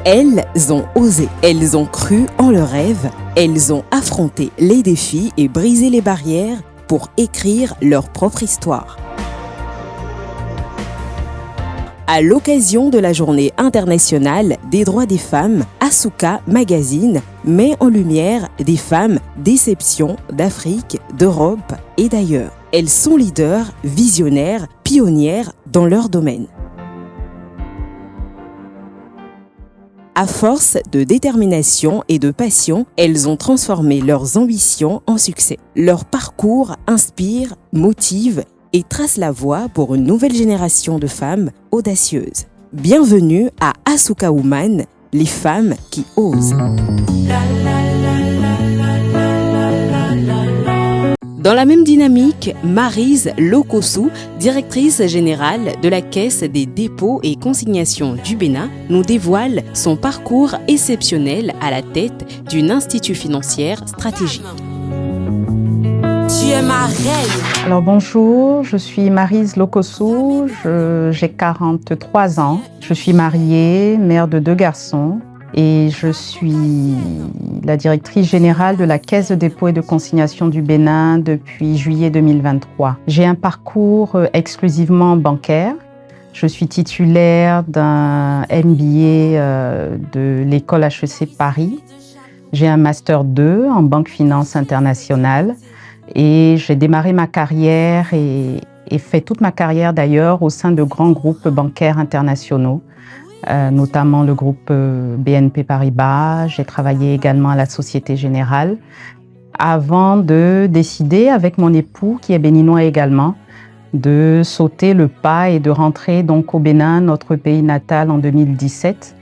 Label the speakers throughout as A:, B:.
A: Elles ont osé, elles ont cru en leurs rêves, elles ont affronté les défis et brisé les barrières pour écrire leur propre histoire. À l'occasion de la Journée internationale des droits des femmes, Asuka Magazine met en lumière des femmes d'exception d'Afrique, d'Europe et d'ailleurs. Elles sont leaders, visionnaires, pionnières dans leur domaine. À force de détermination et de passion, elles ont transformé leurs ambitions en succès. Leur parcours inspire, motive et trace la voie pour une nouvelle génération de femmes audacieuses. Bienvenue à Asuka Woman, les femmes qui osent. Dans la même dynamique, Maryse Lokossou, directrice générale de la Caisse des dépôts et consignations du Bénin, nous dévoile son parcours exceptionnel à la tête d'une institution financière stratégique.
B: Tu es ma reine.
C: Alors bonjour, je suis Maryse Lokossou, j'ai 43 ans. Je suis mariée, mère de 2 garçons. Et je suis la directrice générale de la Caisse de dépôt et de consignation du Bénin depuis juillet 2023. J'ai un parcours exclusivement bancaire. Je suis titulaire d'un MBA de l'école HEC Paris. J'ai un Master 2 en banque finance internationale et j'ai démarré ma carrière et fait toute ma carrière d'ailleurs au sein de grands groupes bancaires internationaux. Notamment le groupe BNP Paribas. J'ai travaillé également à la Société Générale avant de décider avec mon époux, qui est béninois également, de sauter le pas et de rentrer donc au Bénin, notre pays natal, en 2017,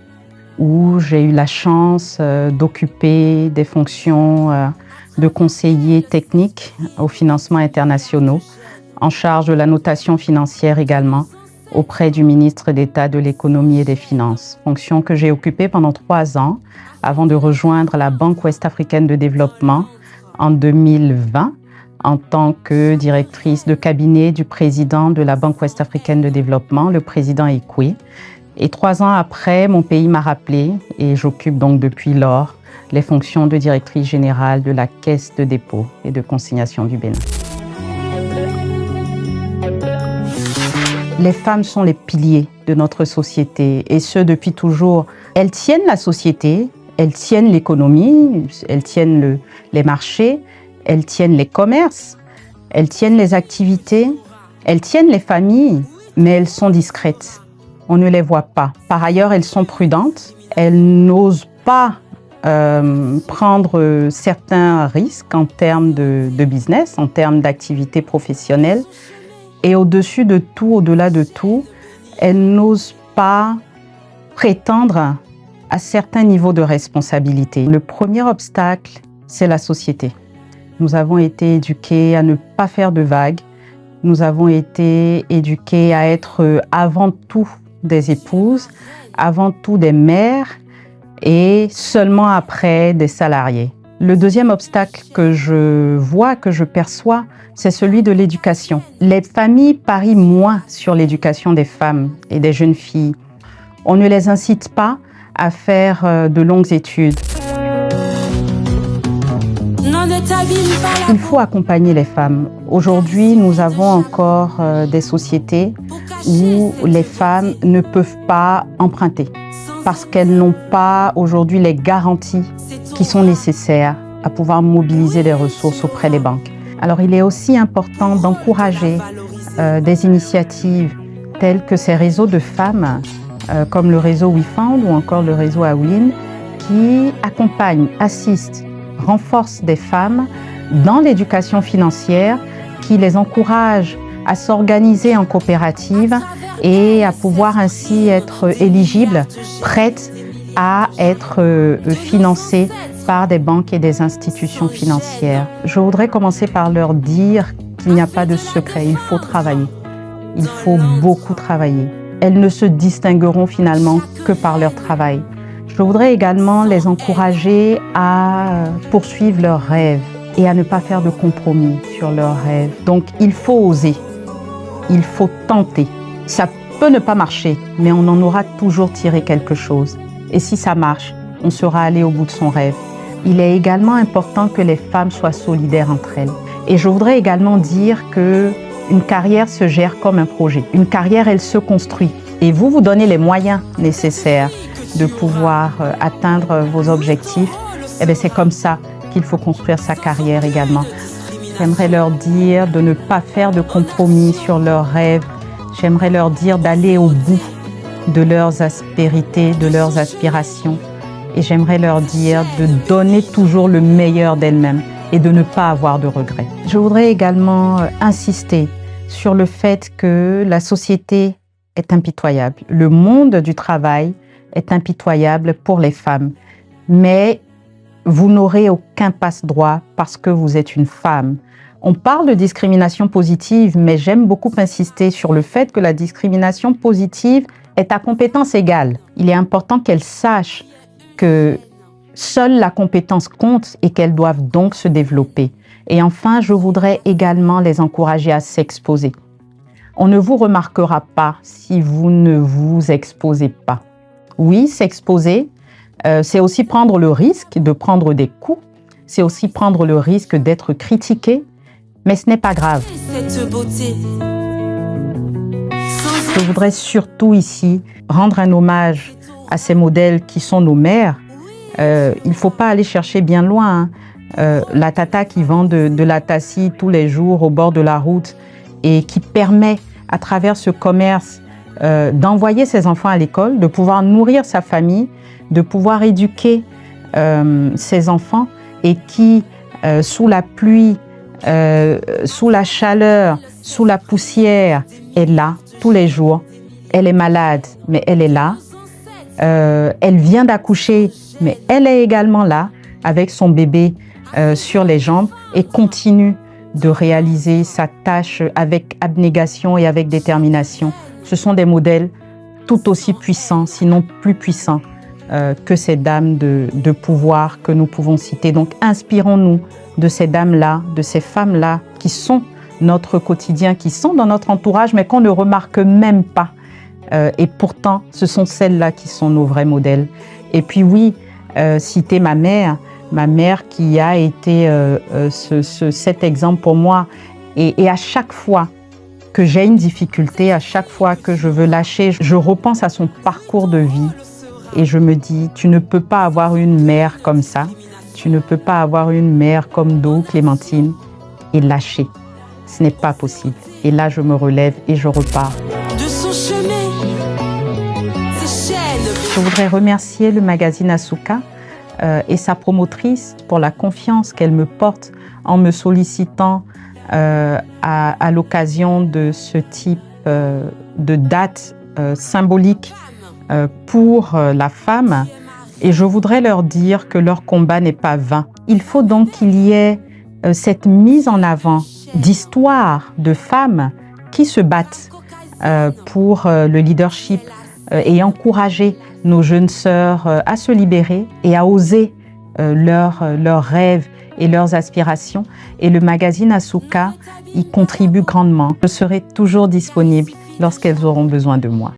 C: où j'ai eu la chance d'occuper des fonctions de conseiller technique aux financements internationaux, en charge de la notation financière également, auprès du ministre d'État de l'Économie et des Finances, fonction que j'ai occupée pendant 3 ans avant de rejoindre la Banque ouest-africaine de développement en 2020 en tant que directrice de cabinet du président de la Banque ouest-africaine de développement, le président Ikwe. Et 3 ans après, mon pays m'a rappelé et j'occupe donc depuis lors les fonctions de directrice générale de la Caisse de dépôt et de consignation du Bénin. Les femmes sont les piliers de notre société et ce depuis toujours. Elles tiennent la société, elles tiennent l'économie, elles tiennent les marchés, elles tiennent les commerces, elles tiennent les activités, elles tiennent les familles, mais elles sont discrètes. On ne les voit pas. Par ailleurs, elles sont prudentes, elles n'osent pas prendre certains risques en termes de business, en termes d'activité professionnelle. Et au-dessus de tout, au-delà de tout, elles n'osent pas prétendre à certains niveaux de responsabilité. Le premier obstacle, c'est la société. Nous avons été éduqués à ne pas faire de vagues. Nous avons été éduqués à être avant tout des épouses, avant tout des mères et seulement après des salariés. Le deuxième obstacle que je vois, que je perçois, c'est celui de l'éducation. Les familles parient moins sur l'éducation des femmes et des jeunes filles. On ne les incite pas à faire de longues études. Il faut accompagner les femmes. Aujourd'hui, nous avons encore des sociétés où les femmes ne peuvent pas emprunter parce qu'elles n'ont pas aujourd'hui les garanties qui sont nécessaires à pouvoir mobiliser des ressources auprès des banques. Alors, il est aussi important d'encourager des initiatives telles que ces réseaux de femmes, comme le réseau WeFound ou encore le réseau Awin, qui accompagnent, assistent, renforcent des femmes dans l'éducation financière, qui les encouragent à s'organiser en coopérative et à pouvoir ainsi être éligibles, prêtes à être financées par des banques et des institutions financières. Je voudrais commencer par leur dire qu'il n'y a pas de secret, il faut travailler. Il faut beaucoup travailler. Elles ne se distingueront finalement que par leur travail. Je voudrais également les encourager à poursuivre leurs rêves et à ne pas faire de compromis sur leurs rêves. Donc il faut oser, il faut tenter. Ça peut ne pas marcher, mais on en aura toujours tiré quelque chose. Et si ça marche, on sera allé au bout de son rêve. Il est également important que les femmes soient solidaires entre elles. Et je voudrais également dire qu'une carrière se gère comme un projet. Une carrière, elle se construit. Et vous vous donnez les moyens nécessaires de pouvoir atteindre vos objectifs. Et bien, c'est comme ça qu'il faut construire sa carrière également. J'aimerais leur dire de ne pas faire de compromis sur leurs rêves. J'aimerais leur dire d'aller au bout de leurs aspérités, de leurs aspirations. Et j'aimerais leur dire de donner toujours le meilleur d'elles-mêmes et de ne pas avoir de regrets. Je voudrais également insister sur le fait que la société est impitoyable. Le monde du travail est impitoyable pour les femmes. Mais vous n'aurez aucun passe-droit parce que vous êtes une femme. On parle de discrimination positive, mais j'aime beaucoup insister sur le fait que la discrimination positive est à compétence égale. Il est important qu'elles sachent que seule la compétence compte et qu'elles doivent donc se développer. Et enfin, je voudrais également les encourager à s'exposer. On ne vous remarquera pas si vous ne vous exposez pas. Oui, s'exposer, c'est aussi prendre le risque de prendre des coups, c'est aussi prendre le risque d'être critiqué, mais ce n'est pas grave. Je voudrais surtout ici rendre un hommage à ces modèles qui sont nos mères. Il ne faut pas aller chercher bien loin. La tata qui vend de la tassie tous les jours au bord de la route et qui permet à travers ce commerce d'envoyer ses enfants à l'école, de pouvoir nourrir sa famille, de pouvoir éduquer ses enfants et qui, sous la pluie, sous la chaleur, sous la poussière, est là tous les jours. Elle est malade, mais elle est là. Elle vient d'accoucher, mais elle est également là avec son bébé sur les jambes et continue de réaliser sa tâche avec abnégation et avec détermination. Ce sont des modèles tout aussi puissants, sinon plus puissants que ces dames de pouvoir que nous pouvons citer. Donc inspirons-nous de ces dames-là, de ces femmes-là qui sont notre quotidien, qui sont dans notre entourage, mais qu'on ne remarque même pas. Et pourtant, ce sont celles-là qui sont nos vrais modèles. Et puis oui, citer ma mère qui a été cet exemple pour moi. Et à chaque fois que j'ai une difficulté, à chaque fois que je veux lâcher, je repense à son parcours de vie et je me dis, tu ne peux pas avoir une mère comme ça, tu ne peux pas avoir une mère comme Do, Clémentine, et lâcher. Ce n'est pas possible. Et là, je me relève et je repars.
B: De son chemin, ses chaînes.
C: Je voudrais remercier le magazine Asuka et sa promotrice pour la confiance qu'elle me porte en me sollicitant à l'occasion de ce type de date symbolique pour la femme. Et je voudrais leur dire que leur combat n'est pas vain. Il faut donc qu'il y ait cette mise en avant d'histoires de femmes qui se battent pour le leadership et encourager nos jeunes sœurs à se libérer et à oser leurs rêves et leurs aspirations. Et le magazine Asuka y contribue grandement. Je serai toujours disponible lorsqu'elles auront besoin de moi.